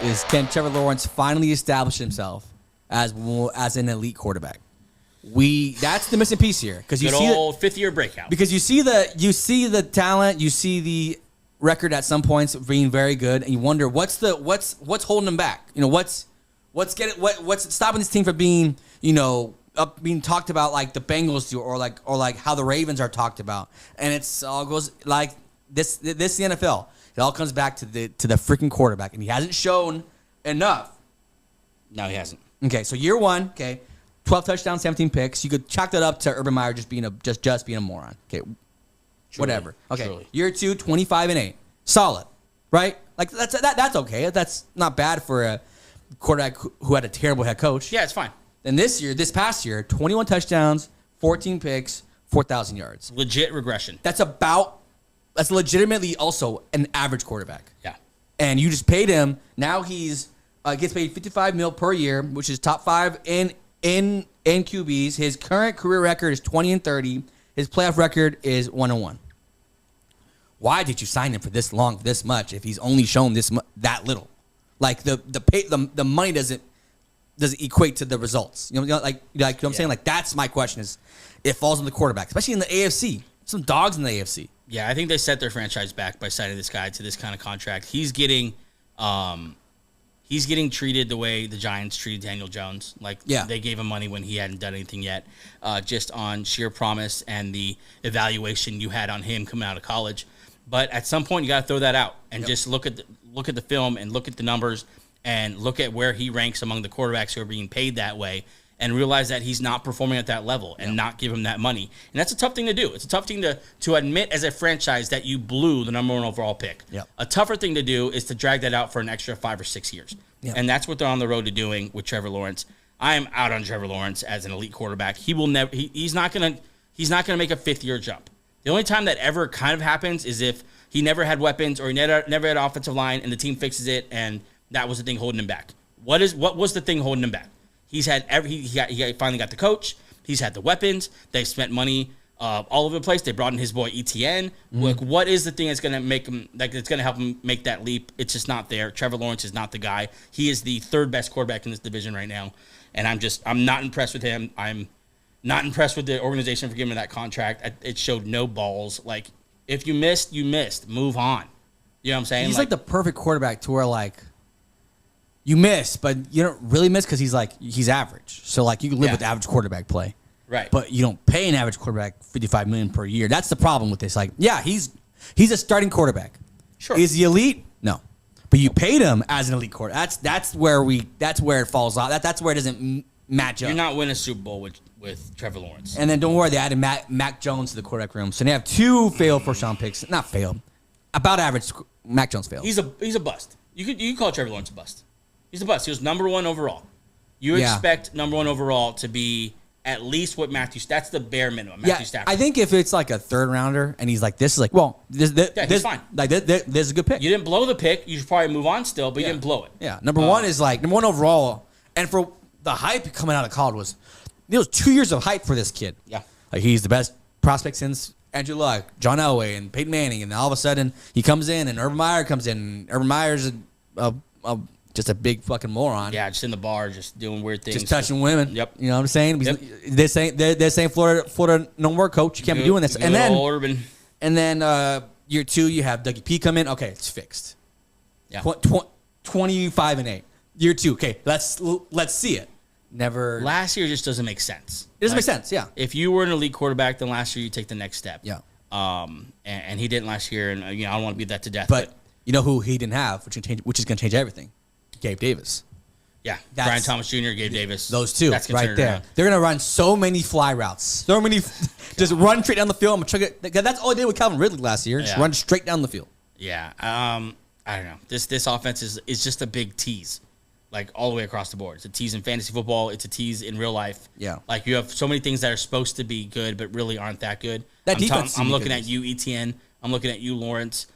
is can Trevor Lawrence finally establish himself as an elite quarterback? That's the missing piece here because you Good see old fifth-year breakout. Because you see the talent, you see the record at some points being very good, and you wonder what's holding him back. What's stopping this team from being being talked about like the Bengals do, or like how the Ravens are talked about, and it's all goes like this. This the NFL. It all comes back to the freaking quarterback, and he hasn't shown enough. No, he hasn't. Okay, so year one, 12 touchdowns, 17 picks. You could chalk that up to Urban Meyer just being a moron. Okay, whatever. Okay, truly. Year two, 25-8, solid, right? Like that's okay. That's not bad for a quarterback who had a terrible head coach. Yeah, it's fine. And this past year, 21 touchdowns, 14 picks, 4,000 yards. Legit regression. That's legitimately also an average quarterback. Yeah. And you just paid him. Now he's gets paid $55 million per year, which is top 5 in QBs. His current career record is 20-30. His playoff record is 1-1. Why did you sign him for this long, this much, if he's only shown that little? Like the money doesn't equate to the results. You know what I'm saying? Like that's my question. Is it falls on the quarterback, especially in the AFC. Some dogs in the AFC. Yeah, I think they set their franchise back by signing this guy to this kind of contract. He's getting treated the way the Giants treated Daniel Jones. They gave him money when he hadn't done anything yet, just on sheer promise and the evaluation you had on him coming out of college. But at some point, you got to throw that out and just look at the film and look at the numbers and look at where he ranks among the quarterbacks who are being paid that way, and realize that he's not performing at that level and not give him that money. And that's a tough thing to do. It's a tough thing to admit as a franchise that you blew the number 1 overall pick. Yep. A tougher thing to do is to drag that out for an extra 5 or 6 years. Yep. And that's what they're on the road to doing with Trevor Lawrence. I am out on Trevor Lawrence as an elite quarterback. He will never. He's not gonna make a 5th-year jump. The only time that ever kind of happens is if he never had weapons or he never had offensive line and the team fixes it, and that was the thing holding him back. What was the thing holding him back? He's had he finally got the coach. He's had the weapons. They've spent money all over the place. They brought in his boy ETN. Mm-hmm. Like, what is the thing that's going to make him it's going to help him make that leap? It's just not there. Trevor Lawrence is not the guy. He is the 3rd best quarterback in this division right now, and I'm not impressed with him. I'm not impressed with the organization for giving him that contract. It showed no balls. Like, if you missed, you missed. Move on. You know what I'm saying? He's like the perfect quarterback to where like. You miss, but you don't really miss because he's average. So like you can live with average quarterback play, right? But you don't pay an average quarterback $55 million per year. That's the problem with this. Like, yeah, he's a starting quarterback. Sure. Is he elite? No, but you paid him as an elite quarterback. That's where it falls off. That's where it doesn't match up. You're not winning a Super Bowl with Trevor Lawrence. And then don't worry, they added Mac Jones to the quarterback room, so they have 2 failed first-round picks. Not failed, about average. Mac Jones failed. He's a bust. You could call Trevor Lawrence a bust. He's a bust. He was number 1 overall. You expect number 1 overall to be at least what that's the bare minimum. Matthew Stafford. I think if it's like a 3rd rounder and he's like, this is like, well, this he's fine. Like this is a good pick. You didn't blow the pick. You should probably move on still, but you didn't blow it. Yeah. Number 1 is like number 1 overall, and for the hype coming out of college was 2 years of hype for this kid. Yeah. Like he's the best prospect since Andrew Luck, John Elway, and Peyton Manning, and all of a sudden he comes in and Urban Meyer comes in. And Urban Meyer's just a big fucking moron. Yeah, just in the bar, just doing weird things. Just touching women. Yep. You know what I'm saying? Yep. They're saying Florida no more coach. You can't be doing this. And then year 2 you have Dougie P come in. Okay, it's fixed. Yeah. 25-8. Year 2. Okay, let's see it. Never. Last year just doesn't make sense. It doesn't make sense. Yeah. If you were an elite quarterback, then last year you take the next step. Yeah. And he didn't last year, and I don't want to beat that to death. But you know who he didn't have, which is going to change everything? Gabe Davis. Yeah, Brian Thomas Jr., Gabe Davis. Those two, that's right there. Around. They're going to run so many fly routes. So many, just run straight down the field. That's all they did with Calvin Ridley last year. Just run straight down the field. Yeah. I don't know. This offense is just a big tease, like all the way across the board. It's a tease in fantasy football. It's a tease in real life. Yeah. Like you have so many things that are supposed to be good, but really aren't that good. That defense. I'm looking at you, ETN. I'm looking at you, Lawrence.